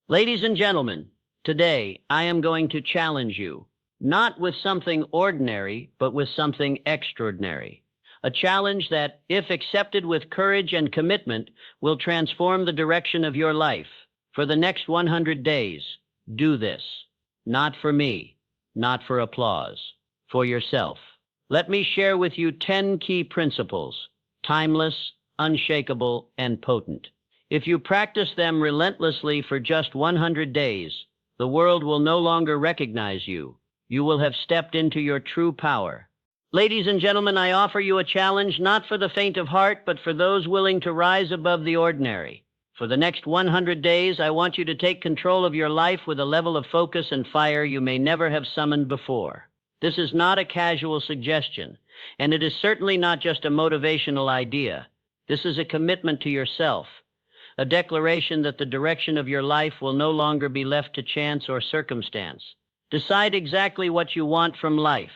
Ladies and gentlemen, today I am going to challenge you, not with something ordinary, but with something extraordinary. A challenge that, if accepted with courage and commitment, will transform the direction of your life. For the next 100 days, do this. Not for me, not for applause, for yourself. Let me share with you 10 key principles, timeless, unshakable, and potent. If you practice them relentlessly for just 100 days, the world will no longer recognize you. You will have stepped into your true power. Ladies and gentlemen, I offer you a challenge not for the faint of heart, but for those willing to rise above the ordinary. For the next 100 days, I want you to take control of your life with a level of focus and fire you may never have summoned before. This is not a casual suggestion, and it is certainly not just a motivational idea. This is a commitment to yourself, a declaration that the direction of your life will no longer be left to chance or circumstance. Decide exactly what you want from life.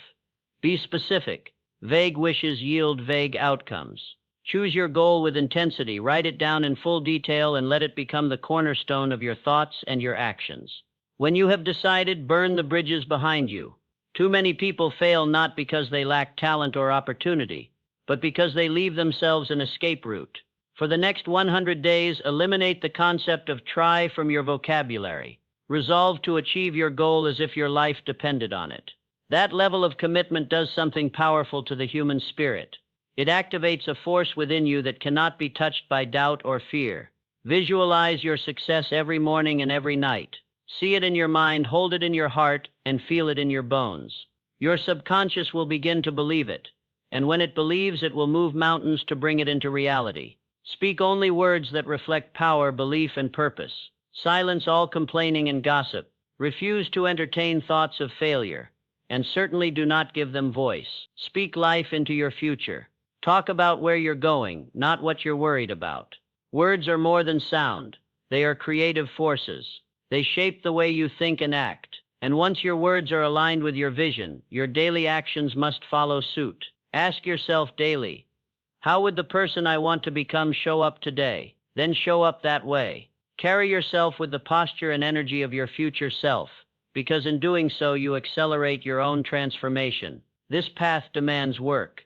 Be specific. Vague wishes yield vague outcomes. Choose your goal with intensity, write it down in full detail, and let it become the cornerstone of your thoughts and your actions. When you have decided, burn the bridges behind you. Too many people fail not because they lack talent or opportunity, but because they leave themselves an escape route. For the next 100 days, eliminate the concept of try from your vocabulary. Resolve to achieve your goal as if your life depended on it. That level of commitment does something powerful to the human spirit. It activates a force within you that cannot be touched by doubt or fear. Visualize your success every morning and every night. See it in your mind, hold it in your heart, and feel it in your bones. Your subconscious will begin to believe it, and when it believes, it will move mountains to bring it into reality. Speak only words that reflect power, belief, and purpose. Silence all complaining and gossip. Refuse to entertain thoughts of failure, and certainly do not give them voice. Speak life into your future. Talk about where you're going, not what you're worried about. Words are more than sound. They are creative forces. They shape the way you think and act. And once your words are aligned with your vision, your daily actions must follow suit. Ask yourself daily, how would the person I want to become show up today? Then show up that way. Carry yourself with the posture and energy of your future self, because in doing so you accelerate your own transformation. This path demands work.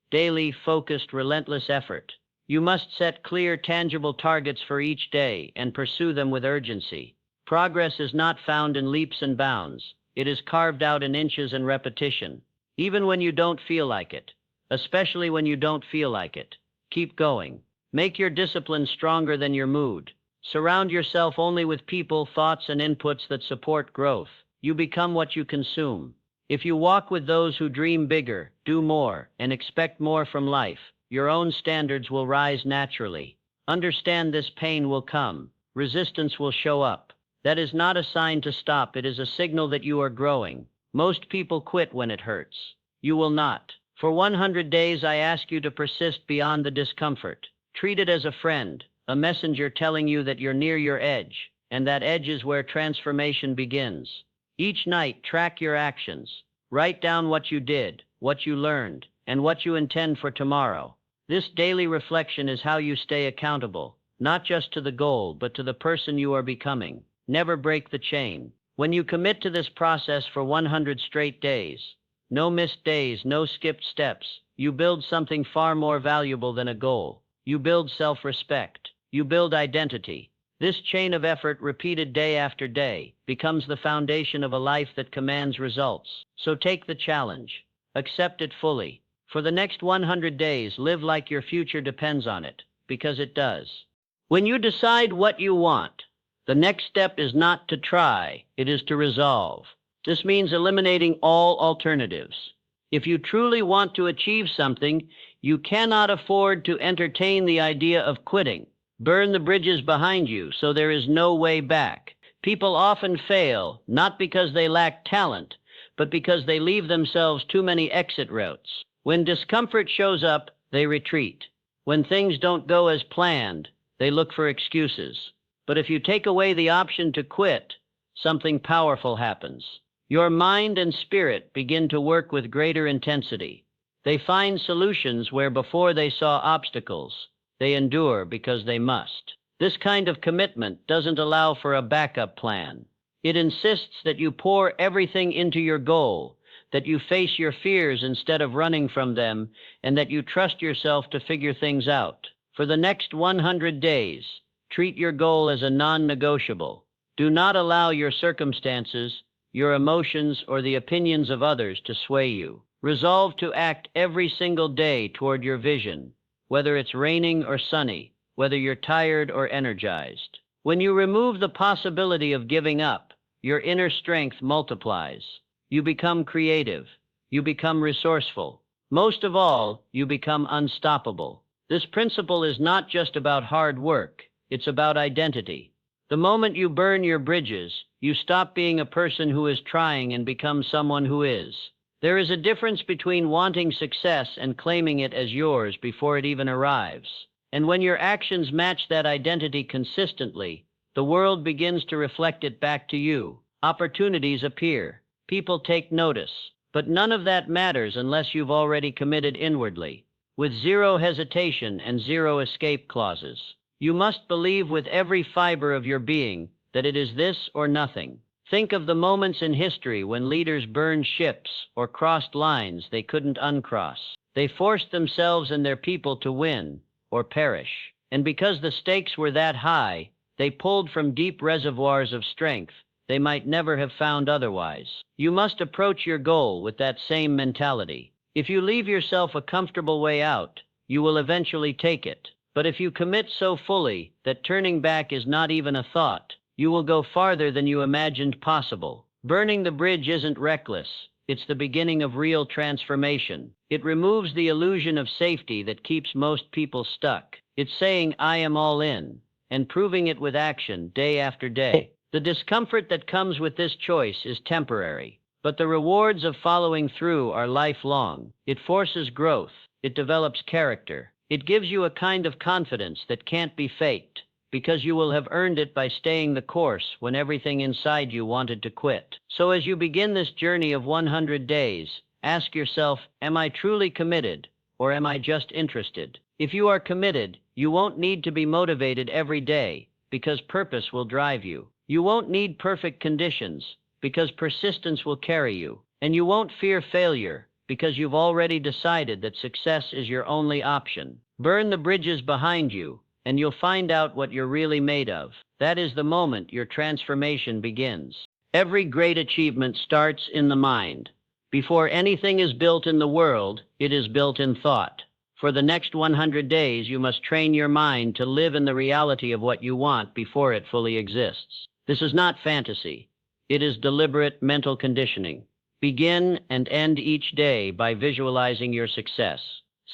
Daily, focused, relentless effort. You must set clear, tangible targets for each day and pursue them with urgency. Progress is not found in leaps and bounds. It is carved out in inches and repetition. Even when you don't feel like it, especially when you don't feel like it, keep going. Make your discipline stronger than your mood. Surround yourself only with people, thoughts, and inputs that support growth. You become what you consume. If you walk with those who dream bigger, do more, and expect more from life, your own standards will rise naturally. Understand this: pain will come. Resistance will show up. That is not a sign to stop. It is a signal that you are growing. Most people quit when it hurts. You will not. For 100 days, I ask you to persist beyond the discomfort. Treat it as a friend, a messenger telling you that you're near your edge, and that edge is where transformation begins. Each night, track your actions. Write down what you did, what you learned, and what you intend for tomorrow. This daily reflection is how you stay accountable, not just to the goal, but to the person you are becoming. Never break the chain. When you commit to this process for 100 straight days, no missed days, no skipped steps, you build something far more valuable than a goal. You build self-respect. You build identity. This chain of effort, repeated day after day, becomes the foundation of a life that commands results. So take the challenge. Accept it fully. For the next 100 days, live like your future depends on it, because it does. When you decide what you want, the next step is not to try, it is to resolve. This means eliminating all alternatives. If you truly want to achieve something, you cannot afford to entertain the idea of quitting. Burn the bridges behind you so there is no way back. People often fail, not because they lack talent, but because they leave themselves too many exit routes. When discomfort shows up, they retreat. When things don't go as planned, they look for excuses. But if you take away the option to quit, something powerful happens. Your mind and spirit begin to work with greater intensity. They find solutions where before they saw obstacles. They endure because they must. This kind of commitment doesn't allow for a backup plan. It insists that you pour everything into your goal, that you face your fears instead of running from them, and that you trust yourself to figure things out. For the next 100 days, treat your goal as a non-negotiable. Do not allow your circumstances, your emotions, or the opinions of others to sway you. Resolve to act every single day toward your vision, whether it's raining or sunny, whether you're tired or energized. When you remove the possibility of giving up, your inner strength multiplies. You become creative. You become resourceful. Most of all, you become unstoppable. This principle is not just about hard work, it's about identity. The moment you burn your bridges, you stop being a person who is trying and become someone who is. There is a difference between wanting success and claiming it as yours before it even arrives. And when your actions match that identity consistently, the world begins to reflect it back to you. Opportunities appear. People take notice. But none of that matters unless you've already committed inwardly, with zero hesitation and zero escape clauses. You must believe with every fiber of your being that it is this or nothing. Think of the moments in history when leaders burned ships or crossed lines they couldn't uncross. They forced themselves and their people to win or perish. And because the stakes were that high, they pulled from deep reservoirs of strength they might never have found otherwise. You must approach your goal with that same mentality. If you leave yourself a comfortable way out, you will eventually take it. But if you commit so fully that turning back is not even a thought, you will go farther than you imagined possible. Burning the bridge isn't reckless. It's the beginning of real transformation. It removes the illusion of safety that keeps most people stuck. It's saying, I am all in, and proving it with action day after day. The discomfort that comes with this choice is temporary, but the rewards of following through are lifelong. It forces growth. It develops character. It gives you a kind of confidence that can't be faked, because you will have earned it by staying the course when everything inside you wanted to quit. So as you begin this journey of 100 days, ask yourself, am I truly committed, or am I just interested? If you are committed, you won't need to be motivated every day, because purpose will drive you. You won't need perfect conditions, because persistence will carry you. And you won't fear failure, because you've already decided that success is your only option. Burn the bridges behind you, and you'll find out what you're really made of. That is the moment your transformation begins. Every great achievement starts in the mind. Before anything is built in the world, it is built in thought. For the next 100 days, you must train your mind to live in the reality of what you want before it fully exists. This is not fantasy. It is deliberate mental conditioning. Begin and end each day by visualizing your success.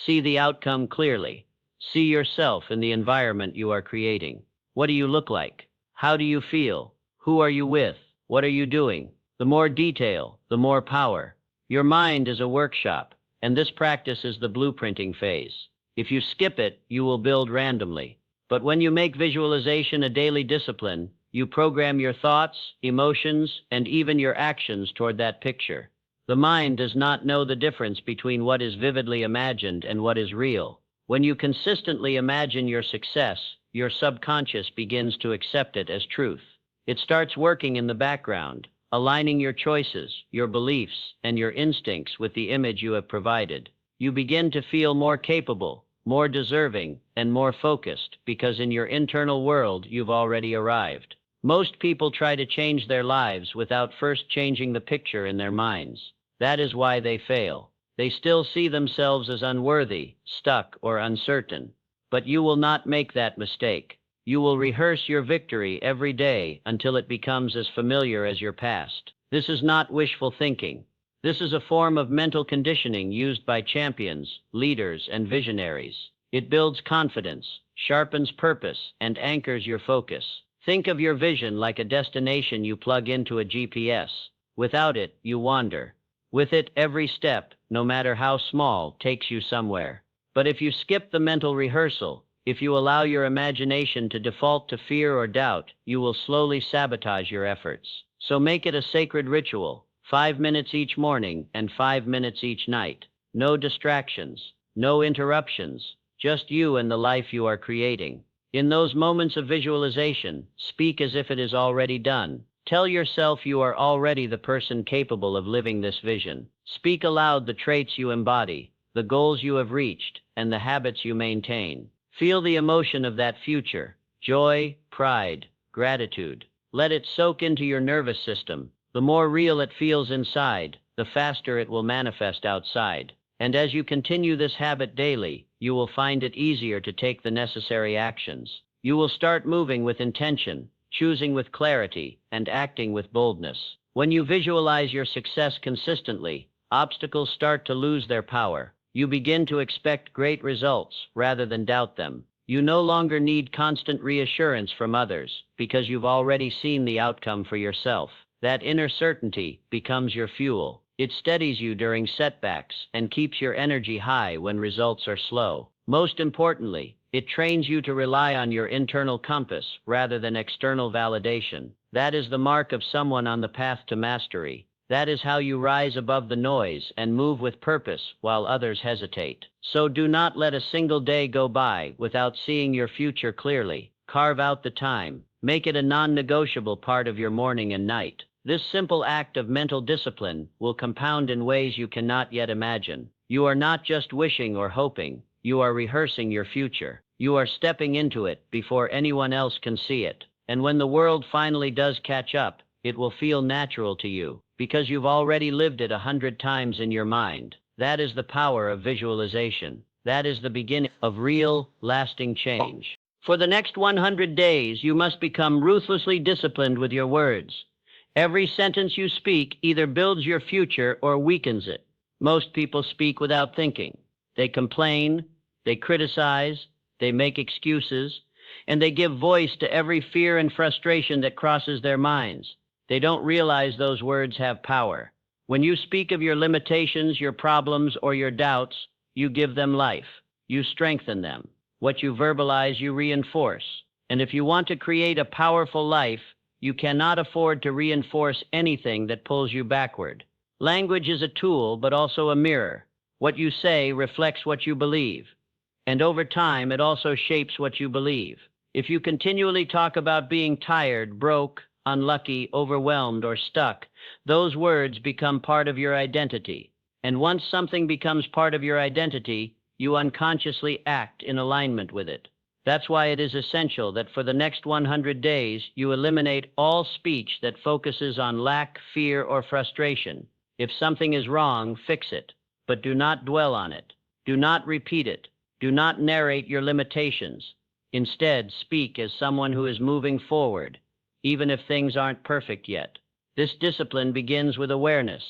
See the outcome clearly. See yourself in the environment you are creating. What do you look like? How do you feel? Who are you with? What are you doing? The more detail, the more power. Your mind is a workshop, and this practice is the blueprinting phase. If you skip it, you will build randomly. But when you make visualization a daily discipline, you program your thoughts, emotions, and even your actions toward that picture. The mind does not know the difference between what is vividly imagined and what is real. When you consistently imagine your success, your subconscious begins to accept it as truth. It starts working in the background, aligning your choices, your beliefs, and your instincts with the image you have provided. You begin to feel more capable, more deserving, and more focused, because in your internal world you've already arrived. Most people try to change their lives without first changing the picture in their minds. That is why they fail. They still see themselves as unworthy, stuck, or uncertain. But you will not make that mistake. You will rehearse your victory every day until it becomes as familiar as your past. This is not wishful thinking. This is a form of mental conditioning used by champions, leaders, and visionaries. It builds confidence, sharpens purpose, and anchors your focus. Think of your vision like a destination you plug into a GPS. Without it, you wander. With it, every step, no matter how small, takes you somewhere. But if you skip the mental rehearsal, if you allow your imagination to default to fear or doubt, you will slowly sabotage your efforts. So make it a sacred ritual, 5 minutes each morning and 5 minutes each night. No distractions, no interruptions, just you and the life you are creating. In those moments of visualization, speak as if it is already done. Tell yourself you are already the person capable of living this vision. Speak aloud the traits you embody, the goals you have reached, and the habits you maintain. Feel the emotion of that future: joy, pride, gratitude. Let it soak into your nervous system. The more real it feels inside, the faster it will manifest outside. And as you continue this habit daily, you will find it easier to take the necessary actions. You will start moving with intention, choosing with clarity, and acting with boldness. When you visualize your success consistently, obstacles start to lose their power. You begin to expect great results rather than doubt them. You no longer need constant reassurance from others because you've already seen the outcome for yourself. That inner certainty becomes your fuel. It steadies you during setbacks and keeps your energy high when results are slow. Most importantly, it trains you to rely on your internal compass rather than external validation. That is the mark of someone on the path to mastery. That is how you rise above the noise and move with purpose while others hesitate. So do not let a single day go by without seeing your future clearly. Carve out the time. Make it a non-negotiable part of your morning and night. This simple act of mental discipline will compound in ways you cannot yet imagine. You are not just wishing or hoping, you are rehearsing your future. You are stepping into it before anyone else can see it. And when the world finally does catch up, it will feel natural to you, because you've already lived it 100 times in your mind. That is the power of visualization. That is the beginning of real, lasting change. For the next 100 days, you must become ruthlessly disciplined with your words. Every sentence you speak either builds your future or weakens it. Most people speak without thinking. They complain, they criticize, they make excuses, and they give voice to every fear and frustration that crosses their minds. They don't realize those words have power. When you speak of your limitations, your problems, or your doubts, you give them life. You strengthen them. What you verbalize, you reinforce. And if you want to create a powerful life, you cannot afford to reinforce anything that pulls you backward. Language is a tool, but also a mirror. What you say reflects what you believe. And over time, it also shapes what you believe. If you continually talk about being tired, broke, unlucky, overwhelmed, or stuck, those words become part of your identity. And once something becomes part of your identity, you unconsciously act in alignment with it. That's why it is essential that for the next 100 days, you eliminate all speech that focuses on lack, fear, or frustration. If something is wrong, fix it, but do not dwell on it. Do not repeat it. Do not narrate your limitations. Instead, speak as someone who is moving forward, even if things aren't perfect yet. This discipline begins with awareness.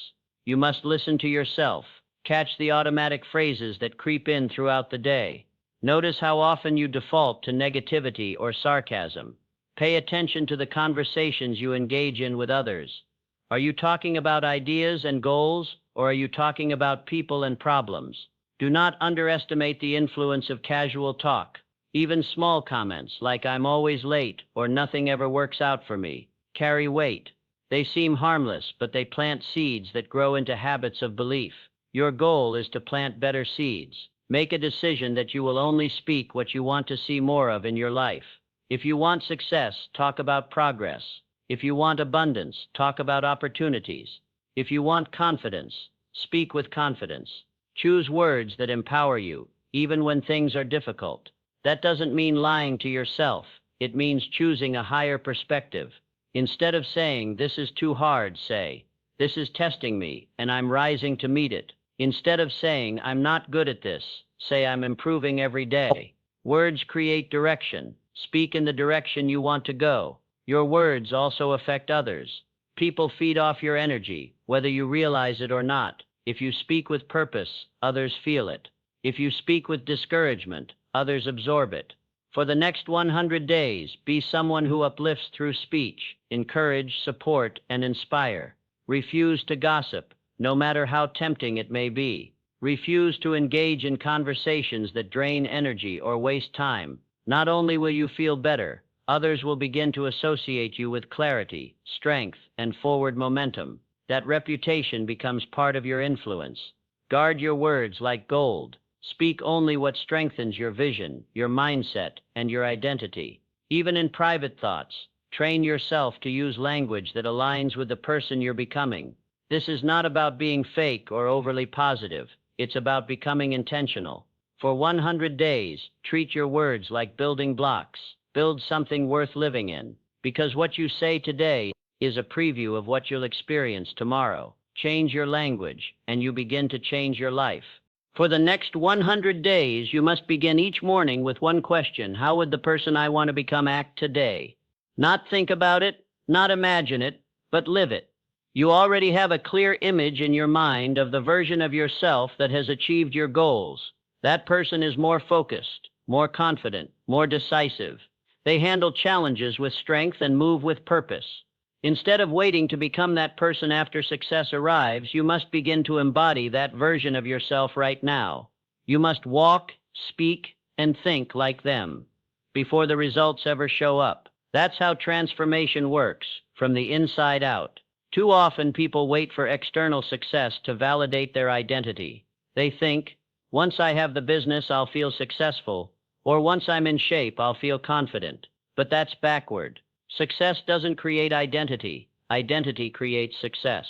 You must listen to yourself. Catch the automatic phrases that creep in throughout the day. Notice how often you default to negativity or sarcasm. Pay attention to the conversations you engage in with others. Are you talking about ideas and goals, or are you talking about people and problems? Do not underestimate the influence of casual talk. Even small comments like "I'm always late" or "nothing ever works out for me" carry weight. They seem harmless, but they plant seeds that grow into habits of belief. Your goal is to plant better seeds. Make a decision that you will only speak what you want to see more of in your life. If you want success, talk about progress. If you want abundance, talk about opportunities. If you want confidence, speak with confidence. Choose words that empower you, even when things are difficult. That doesn't mean lying to yourself. It means choosing a higher perspective. Instead of saying, "This is too hard," say, "This is testing me, and I'm rising to meet it." Instead of saying, "I'm not good at this," say, "I'm improving every day." Words create direction. Speak in the direction you want to go. Your words also affect others. People feed off your energy, whether you realize it or not. If you speak with purpose, others feel it. If you speak with discouragement, others absorb it. For the next 100 days, be someone who uplifts through speech, encourage, support, and inspire. Refuse to gossip, no matter how tempting it may be. Refuse to engage in conversations that drain energy or waste time. Not only will you feel better, others will begin to associate you with clarity, strength, and forward momentum. That reputation becomes part of your influence. Guard your words like gold. Speak only what strengthens your vision, your mindset, and your identity. Even in private thoughts, train yourself to use language that aligns with the person you're becoming. This is not about being fake or overly positive. It's about becoming intentional. For 100 days, treat your words like building blocks. Build something worth living in. Because what you say today is a preview of what you'll experience tomorrow. Change your language, and you begin to change your life. For the next 100 days, you must begin each morning with one question: how would the person I want to become act today? Not think about it, not imagine it, but live it. You already have a clear image in your mind of the version of yourself that has achieved your goals. That person is more focused, more confident, more decisive. They handle challenges with strength and move with purpose. Instead of waiting to become that person after success arrives, you must begin to embody that version of yourself right now. You must walk, speak, and think like them before the results ever show up. That's how transformation works, from the inside out. Too often people wait for external success to validate their identity. They think, once I have the business, I'll feel successful, or once I'm in shape, I'll feel confident. But that's backward. Success doesn't create identity. Identity creates success.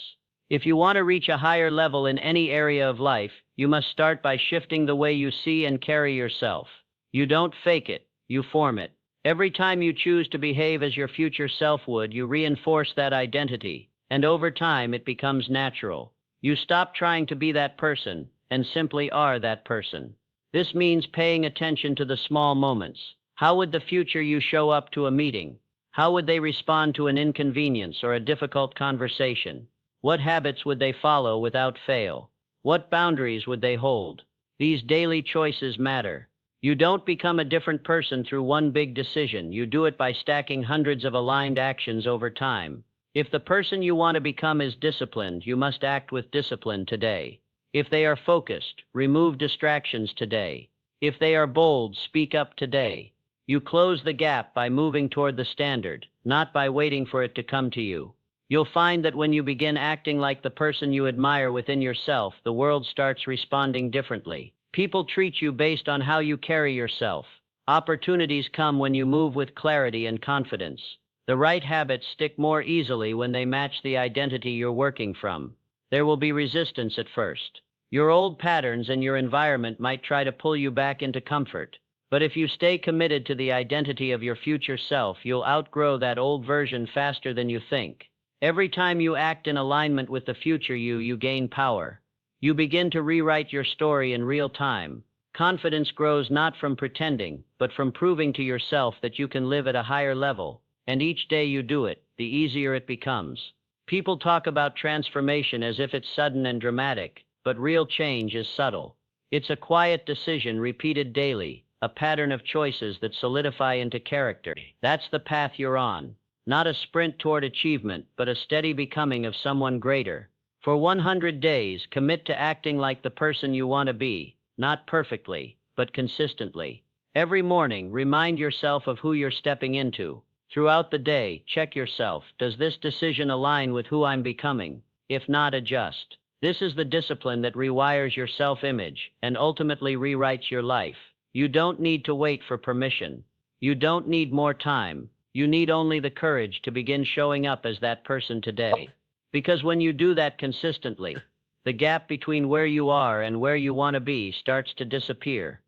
If you want to reach a higher level in any area of life, you must start by shifting the way you see and carry yourself. You don't fake it, you form it. Every time you choose to behave as your future self would, you reinforce that identity, and over time it becomes natural. You stop trying to be that person, and simply are that person. This means paying attention to the small moments. How would the future you show up to a meeting? How would they respond to an inconvenience or a difficult conversation? What habits would they follow without fail? What boundaries would they hold? These daily choices matter. You don't become a different person through one big decision. You do it by stacking hundreds of aligned actions over time. If the person you want to become is disciplined, you must act with discipline today. If they are focused, remove distractions today. If they are bold, speak up today. You close the gap by moving toward the standard, not by waiting for it to come to you. You'll find that when you begin acting like the person you admire within yourself, the world starts responding differently. People treat you based on how you carry yourself. Opportunities come when you move with clarity and confidence. The right habits stick more easily when they match the identity you're working from. There will be resistance at first. Your old patterns and your environment might try to pull you back into comfort. But if you stay committed to the identity of your future self, you'll outgrow that old version faster than you think. Every time you act in alignment with the future you gain power. You begin to rewrite your story in real time. Confidence grows not from pretending, but from proving to yourself that you can live at a higher level. And each day you do it, the easier it becomes. People talk about transformation as if it's sudden and dramatic, but real change is subtle. It's a quiet decision repeated daily. A pattern of choices that solidify into character. That's the path you're on. Not a sprint toward achievement, but a steady becoming of someone greater. For 100 days, commit to acting like the person you want to be, not perfectly, but consistently. Every morning, remind yourself of who you're stepping into. Throughout the day, check yourself. Does this decision align with who I'm becoming? If not, adjust. This is the discipline that rewires your self-image and ultimately rewrites your life. You don't need to wait for permission. You don't need more time. You need only the courage to begin showing up as that person today. Because when you do that consistently, the gap between where you are and where you want to be starts to disappear.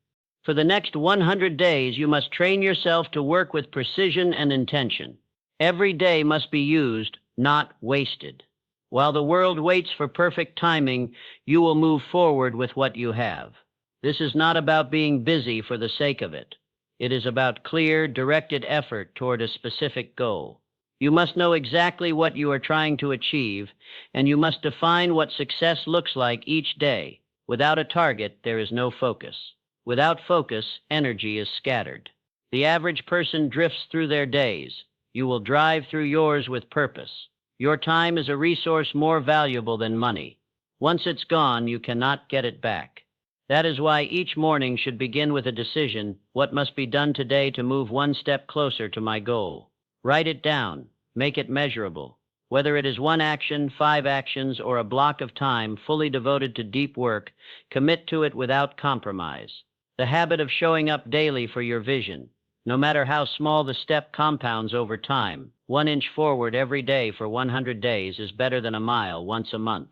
For the next 100 days, you must train yourself to work with precision and intention. Every day must be used, not wasted. While the world waits for perfect timing, you will move forward with what you have. This is not about being busy for the sake of it. It is about clear, directed effort toward a specific goal. You must know exactly what you are trying to achieve, and you must define what success looks like each day. Without a target, there is no focus. Without focus, energy is scattered. The average person drifts through their days. You will drive through yours with purpose. Your time is a resource more valuable than money. Once it's gone, you cannot get it back. That is why each morning should begin with a decision: what must be done today to move one step closer to my goal? Write it down. Make it measurable. Whether it is one action, 5 actions, or a block of time fully devoted to deep work, commit to it without compromise. The habit of showing up daily for your vision. No matter how small the step, compounds over time. 1 inch forward every day for 100 days is better than a mile once a month.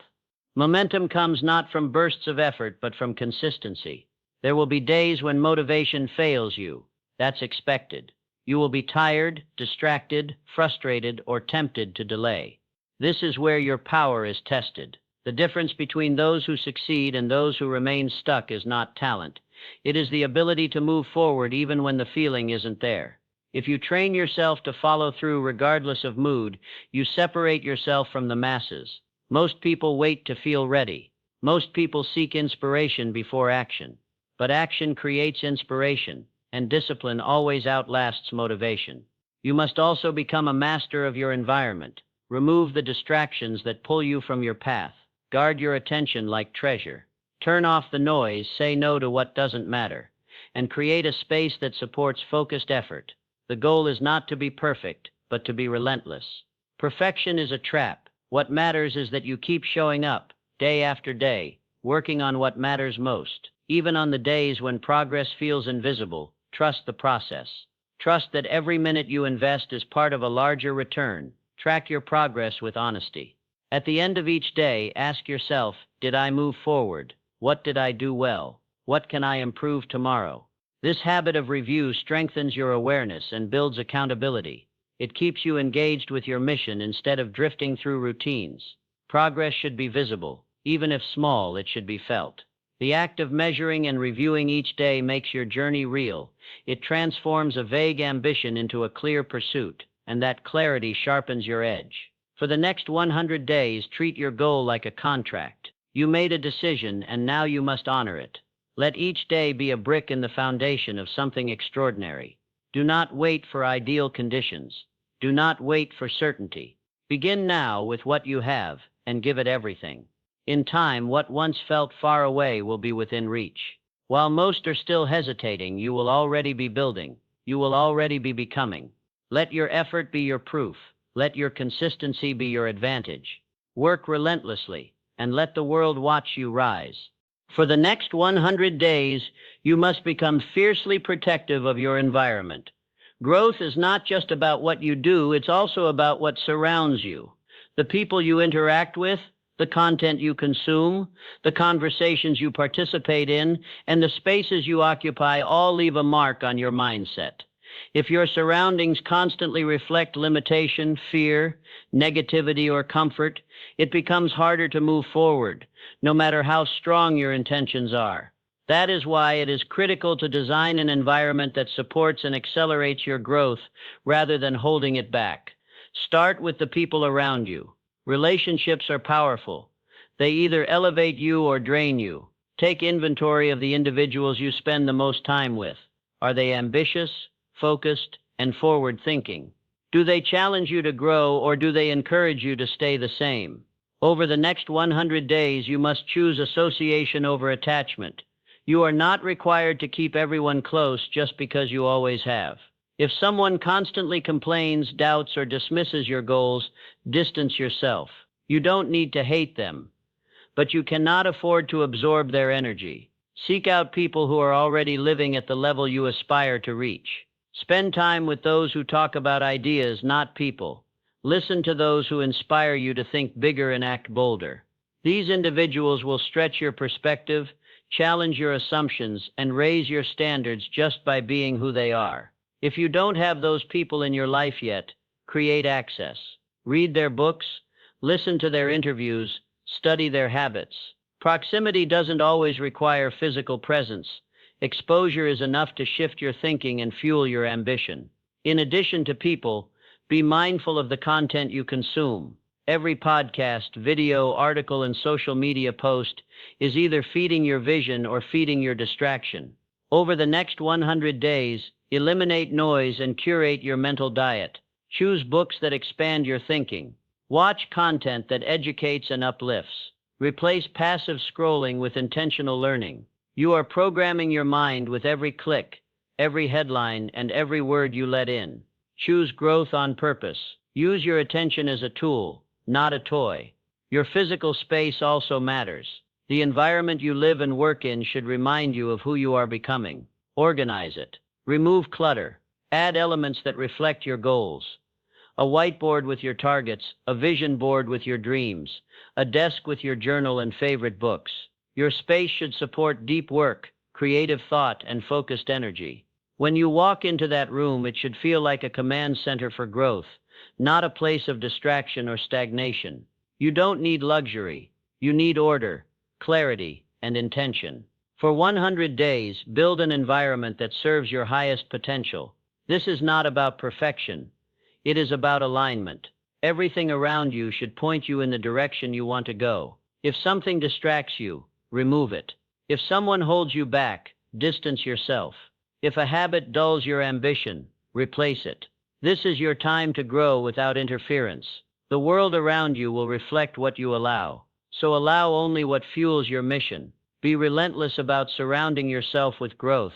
Momentum comes not from bursts of effort, but from consistency. There will be days when motivation fails you. That's expected. You will be tired, distracted, frustrated, or tempted to delay. This is where your power is tested. The difference between those who succeed and those who remain stuck is not talent. It is the ability to move forward even when the feeling isn't there. If you train yourself to follow through regardless of mood, you separate yourself from the masses. Most people wait to feel ready. Most people seek inspiration before action. But action creates inspiration, and discipline always outlasts motivation. You must also become a master of your environment. Remove the distractions that pull you from your path. Guard your attention like treasure. Turn off the noise, say no to what doesn't matter, and create a space that supports focused effort. The goal is not to be perfect, but to be relentless. Perfection is a trap. What matters is that you keep showing up, day after day, working on what matters most. Even on the days when progress feels invisible, trust the process. Trust that every minute you invest is part of a larger return. Track your progress with honesty. At the end of each day, ask yourself, did I move forward? What did I do well? What can I improve tomorrow? This habit of review strengthens your awareness and builds accountability. It keeps you engaged with your mission instead of drifting through routines. Progress should be visible. Even if small, it should be felt. The act of measuring and reviewing each day makes your journey real. It transforms a vague ambition into a clear pursuit, and that clarity sharpens your edge. For the next 100 days, treat your goal like a contract. You made a decision, and now you must honor it. Let each day be a brick in the foundation of something extraordinary. Do not wait for ideal conditions. Do not wait for certainty. Begin now with what you have, and give it everything. In time, what once felt far away will be within reach. While most are still hesitating, you will already be building. You will already be becoming. Let your effort be your proof. Let your consistency be your advantage. Work relentlessly, and let the world watch you rise. For the next 100 days, you must become fiercely protective of your environment. Growth is not just about what you do, it's also about what surrounds you. The people you interact with, the content you consume, the conversations you participate in, and the spaces you occupy all leave a mark on your mindset. If your surroundings constantly reflect limitation, fear, negativity, or comfort, it becomes harder to move forward, no matter how strong your intentions are. That is why it is critical to design an environment that supports and accelerates your growth rather than holding it back. Start with the people around you. Relationships are powerful. They either elevate you or drain you. Take inventory of the individuals you spend the most time with. Are they ambitious, focused, and forward-thinking? Do they challenge you to grow, or do they encourage you to stay the same? Over the next 100 days, you must choose association over attachment. You are not required to keep everyone close just because you always have. If someone constantly complains, doubts, or dismisses your goals, distance yourself. You don't need to hate them, but you cannot afford to absorb their energy. Seek out people who are already living at the level you aspire to reach. Spend time with those who talk about ideas, not people. Listen to those who inspire you to think bigger and act bolder. These individuals will stretch your perspective, challenge your assumptions, and raise your standards just by being who they are. If you don't have those people in your life yet, create access. Read their books, listen to their interviews, study their habits. Proximity doesn't always require physical presence. Exposure is enough to shift your thinking and fuel your ambition. In addition to people, be mindful of the content you consume. Every podcast, video, article, and social media post is either feeding your vision or feeding your distraction. Over the next 100 days, eliminate noise and curate your mental diet. Choose books that expand your thinking. Watch content that educates and uplifts. Replace passive scrolling with intentional learning. You are programming your mind with every click, every headline, and every word you let in. Choose growth on purpose. Use your attention as a tool, not a toy. Your physical space also matters. The environment you live and work in should remind you of who you are becoming. Organize it. Remove clutter. Add elements that reflect your goals. A whiteboard with your targets, a vision board with your dreams, a desk with your journal and favorite books. Your space should support deep work, creative thought, and focused energy. When you walk into that room, it should feel like a command center for growth, not a place of distraction or stagnation. You don't need luxury. You need order, clarity, and intention. For 100 days, build an environment that serves your highest potential. This is not about perfection. It is about alignment. Everything around you should point you in the direction you want to go. If something distracts you, remove it. If someone holds you back, distance yourself. If a habit dulls your ambition, replace it. This is your time to grow without interference. The world around you will reflect what you allow. So allow only what fuels your mission. Be relentless about surrounding yourself with growth,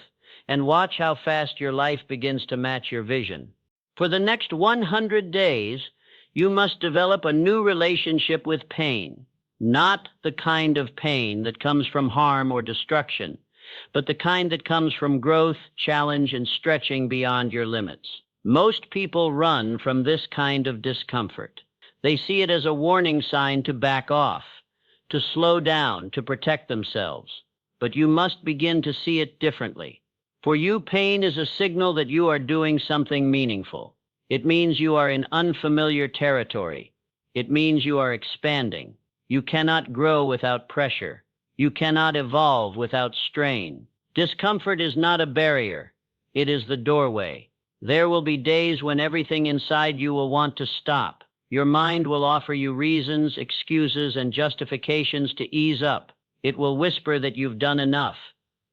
and watch how fast your life begins to match your vision. For the next 100 days, you must develop a new relationship with pain. Not the kind of pain that comes from harm or destruction, but the kind that comes from growth, challenge, and stretching beyond your limits. Most people run from this kind of discomfort. They see it as a warning sign to back off, to slow down, to protect themselves. But you must begin to see it differently. For you, pain is a signal that you are doing something meaningful. It means you are in unfamiliar territory. It means you are expanding. You cannot grow without pressure. You cannot evolve without strain. Discomfort is not a barrier. It is the doorway. There will be days when everything inside you will want to stop. Your mind will offer you reasons, excuses, and justifications to ease up. It will whisper that you've done enough,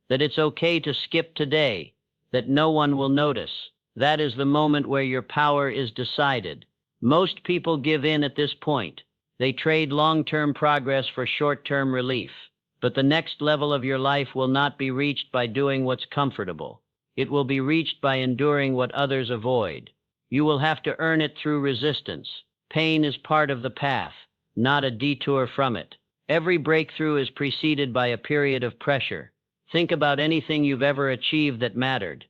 that it's okay to skip today, that no one will notice. That is the moment where your power is decided. Most people give in at this point. They trade long-term progress for short-term relief. But the next level of your life will not be reached by doing what's comfortable. It will be reached by enduring what others avoid. You will have to earn it through resistance. Pain is part of the path, not a detour from it. Every breakthrough is preceded by a period of pressure. Think about anything you've ever achieved that mattered.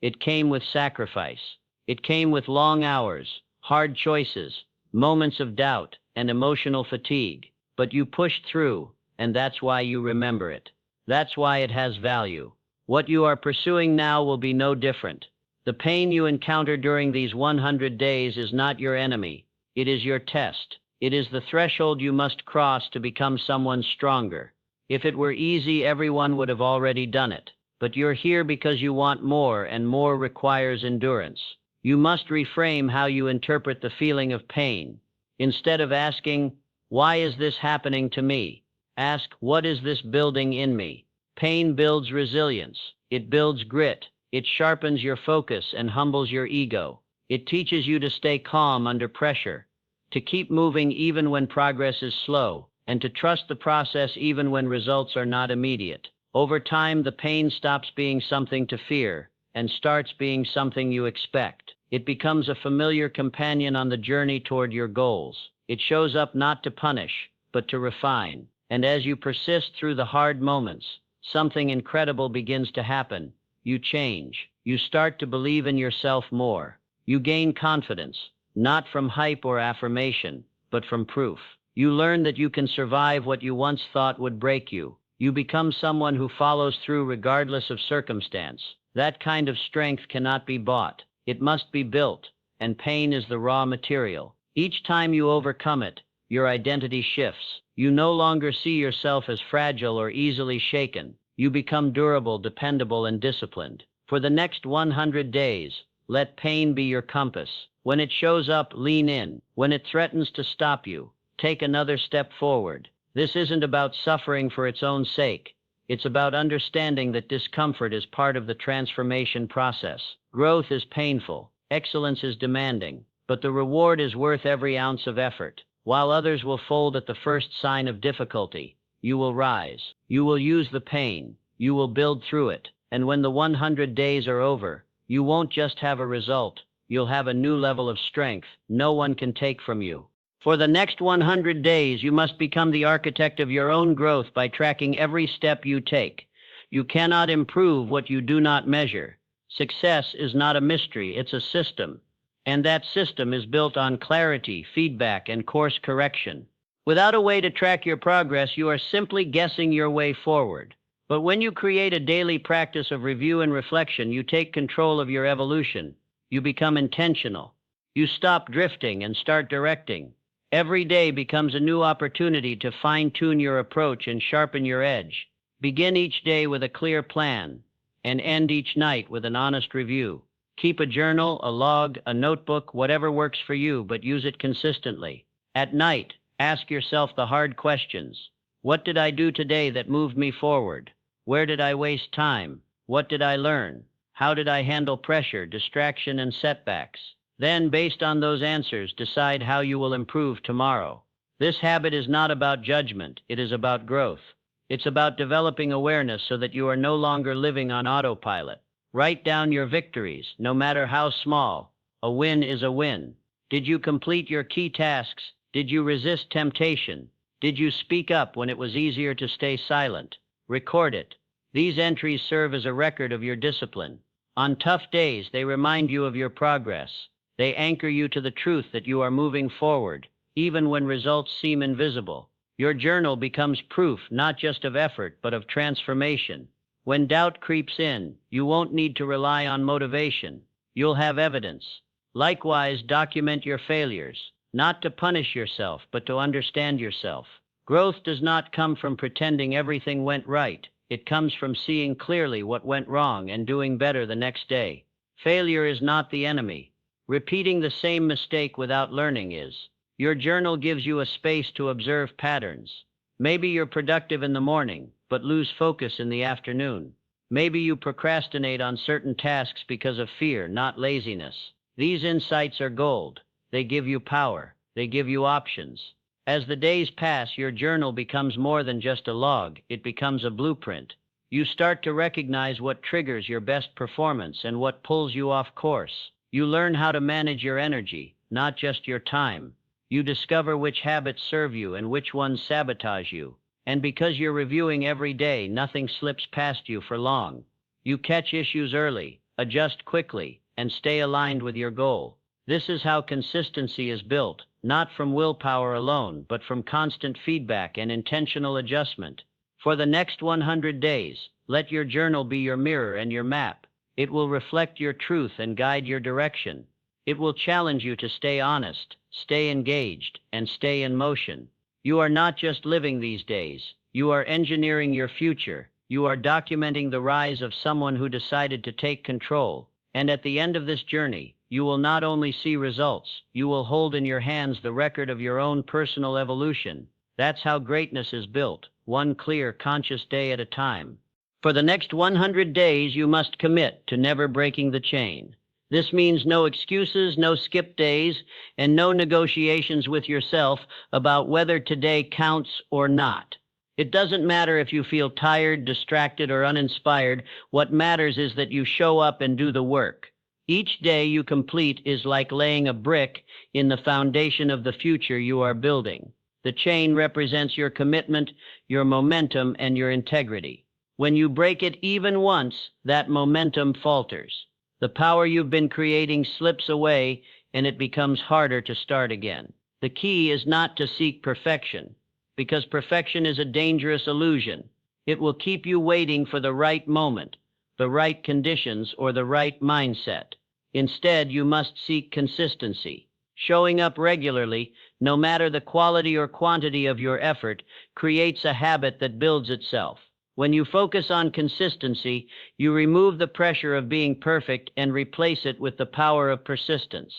It came with sacrifice. It came with long hours, hard choices, moments of doubt, and emotional fatigue. But you pushed through, and that's why you remember it. That's why it has value. What you are pursuing now will be no different. The pain you encounter during these 100 days is not your enemy. It is your test. It is the threshold you must cross to become someone stronger. If it were easy, everyone would have already done it. But you're here because you want more, and more requires endurance. You must reframe how you interpret the feeling of pain. Instead of asking, "Why is this happening to me?" ask, "What is this building in me?" Pain builds resilience. It builds grit. It sharpens your focus and humbles your ego. It teaches you to stay calm under pressure, to keep moving even when progress is slow, and to trust the process even when results are not immediate. Over time, the pain stops being something to fear and starts being something you expect. It becomes a familiar companion on the journey toward your goals. It shows up not to punish, but to refine. And as you persist through the hard moments, something incredible begins to happen. You change. You start to believe in yourself more. You gain confidence, not from hype or affirmation, but from proof. You learn that you can survive what you once thought would break you. You become someone who follows through regardless of circumstance. That kind of strength cannot be bought. It must be built, and pain is the raw material. Each time you overcome it, your identity shifts. You no longer see yourself as fragile or easily shaken. You become durable, dependable, and disciplined. For the next 100 days, let pain be your compass. When it shows up, lean in. When it threatens to stop you, take another step forward. This isn't about suffering for its own sake. It's about understanding that discomfort is part of the transformation process. Growth is painful. Excellence is demanding. But the reward is worth every ounce of effort. While others will fold at the first sign of difficulty, you will rise. You will use the pain. You will build through it. And when the 100 days are over, you won't just have a result. You'll have a new level of strength no one can take from you. For the next 100 days, you must become the architect of your own growth by tracking every step you take. You cannot improve what you do not measure. Success is not a mystery, it's a system. And that system is built on clarity, feedback, and course correction. Without a way to track your progress, you are simply guessing your way forward. But when you create a daily practice of review and reflection, you take control of your evolution. You become intentional. You stop drifting and start directing. Every day becomes a new opportunity to fine-tune your approach and sharpen your edge. Begin each day with a clear plan, and end each night with an honest review. Keep a journal, a log, a notebook, whatever works for you, but use it consistently. At night, ask yourself the hard questions. What did I do today that moved me forward? Where did I waste time? What did I learn? How did I handle pressure, distraction, and setbacks? Then, based on those answers, decide how you will improve tomorrow. This habit is not about judgment, it is about growth. It's about developing awareness so that you are no longer living on autopilot. Write down your victories, no matter how small. A win is a win. Did you complete your key tasks? Did you resist temptation? Did you speak up when it was easier to stay silent? Record it. These entries serve as a record of your discipline. On tough days, they remind you of your progress. They anchor you to the truth that you are moving forward, even when results seem invisible. Your journal becomes proof not just of effort, but of transformation. When doubt creeps in, you won't need to rely on motivation. You'll have evidence. Likewise, document your failures, not to punish yourself, but to understand yourself. Growth does not come from pretending everything went right. It comes from seeing clearly what went wrong and doing better the next day. Failure is not the enemy. Repeating the same mistake without learning is. Your journal gives you a space to observe patterns. Maybe you're productive in the morning, but lose focus in the afternoon. Maybe you procrastinate on certain tasks because of fear, not laziness. These insights are gold. They give you power. They give you options. As the days pass, your journal becomes more than just a log. It becomes a blueprint. You start to recognize what triggers your best performance and what pulls you off course. You learn how to manage your energy, not just your time. You discover which habits serve you and which ones sabotage you. And because you're reviewing every day, nothing slips past you for long. You catch issues early, adjust quickly, and stay aligned with your goal. This is how consistency is built, not from willpower alone, but from constant feedback and intentional adjustment. For the next 100 days, let your journal be your mirror and your map. It will reflect your truth and guide your direction. It will challenge you to stay honest, stay engaged, and stay in motion. You are not just living these days. You are engineering your future. You are documenting the rise of someone who decided to take control. And at the end of this journey, you will not only see results, you will hold in your hands the record of your own personal evolution. That's how greatness is built, one clear, conscious day at a time. For the next 100 days, you must commit to never breaking the chain. This means no excuses, no skip days, and no negotiations with yourself about whether today counts or not. It doesn't matter if you feel tired, distracted, or uninspired. What matters is that you show up and do the work. Each day you complete is like laying a brick in the foundation of the future you are building. The chain represents your commitment, your momentum, and your integrity. When you break it even once, that momentum falters. The power you've been creating slips away, and it becomes harder to start again. The key is not to seek perfection, because perfection is a dangerous illusion. It will keep you waiting for the right moment, the right conditions, or the right mindset. Instead, you must seek consistency. Showing up regularly, no matter the quality or quantity of your effort, creates a habit that builds itself. When you focus on consistency, you remove the pressure of being perfect and replace it with the power of persistence.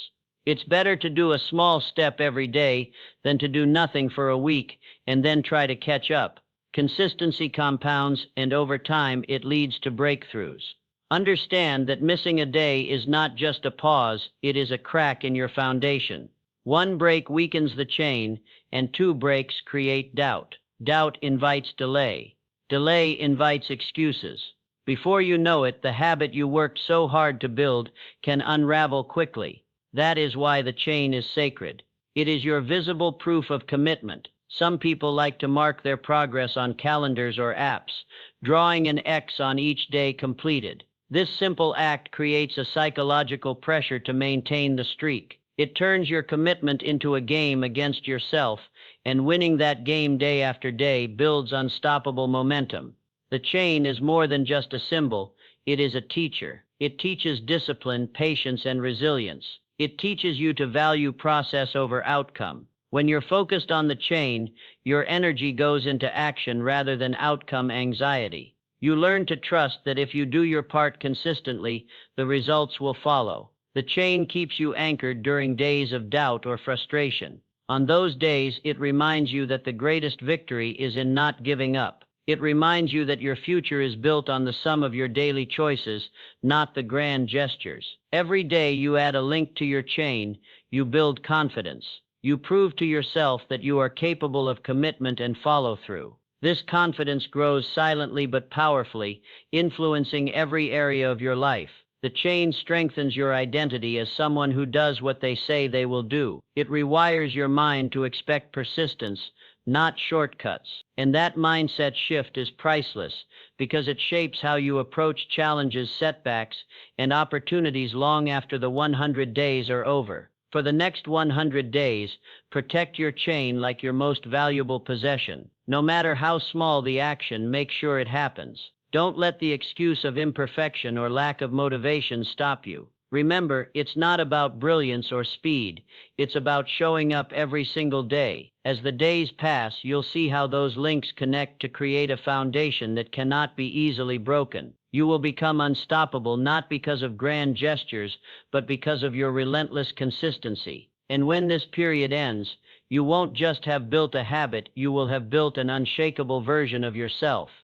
It's better to do a small step every day than to do nothing for a week and then try to catch up. Consistency compounds, and over time, it leads to breakthroughs. Understand that missing a day is not just a pause, it is a crack in your foundation. One break weakens the chain, and two breaks create doubt. Doubt invites delay. Delay invites excuses. Before you know it, the habit you worked so hard to build can unravel quickly. That is why the chain is sacred. It is your visible proof of commitment. Some people like to mark their progress on calendars or apps, drawing an X on each day completed. This simple act creates a psychological pressure to maintain the streak. It turns your commitment into a game against yourself, and winning that game day after day builds unstoppable momentum. The chain is more than just a symbol, it is a teacher. It teaches discipline, patience, and resilience. It teaches you to value process over outcome. When you're focused on the chain, your energy goes into action rather than outcome anxiety. You learn to trust that if you do your part consistently, the results will follow. The chain keeps you anchored during days of doubt or frustration. On those days, it reminds you that the greatest victory is in not giving up. It reminds you that your future is built on the sum of your daily choices, not the grand gestures. Every day you add a link to your chain, you build confidence. You prove to yourself that you are capable of commitment and follow-through. This confidence grows silently but powerfully, influencing every area of your life. The chain strengthens your identity as someone who does what they say they will do. It rewires your mind to expect persistence, not shortcuts. And that mindset shift is priceless because it shapes how you approach challenges, setbacks, and opportunities long after the 100 days are over. For the next 100 days, protect your chain like your most valuable possession. No matter how small the action, make sure it happens. Don't let the excuse of imperfection or lack of motivation stop you. Remember, it's not about brilliance or speed. It's about showing up every single day. As the days pass, you'll see how those links connect to create a foundation that cannot be easily broken. You will become unstoppable not because of grand gestures, but because of your relentless consistency. And when this period ends, you won't just have built a habit, you will have built an unshakable version of yourself.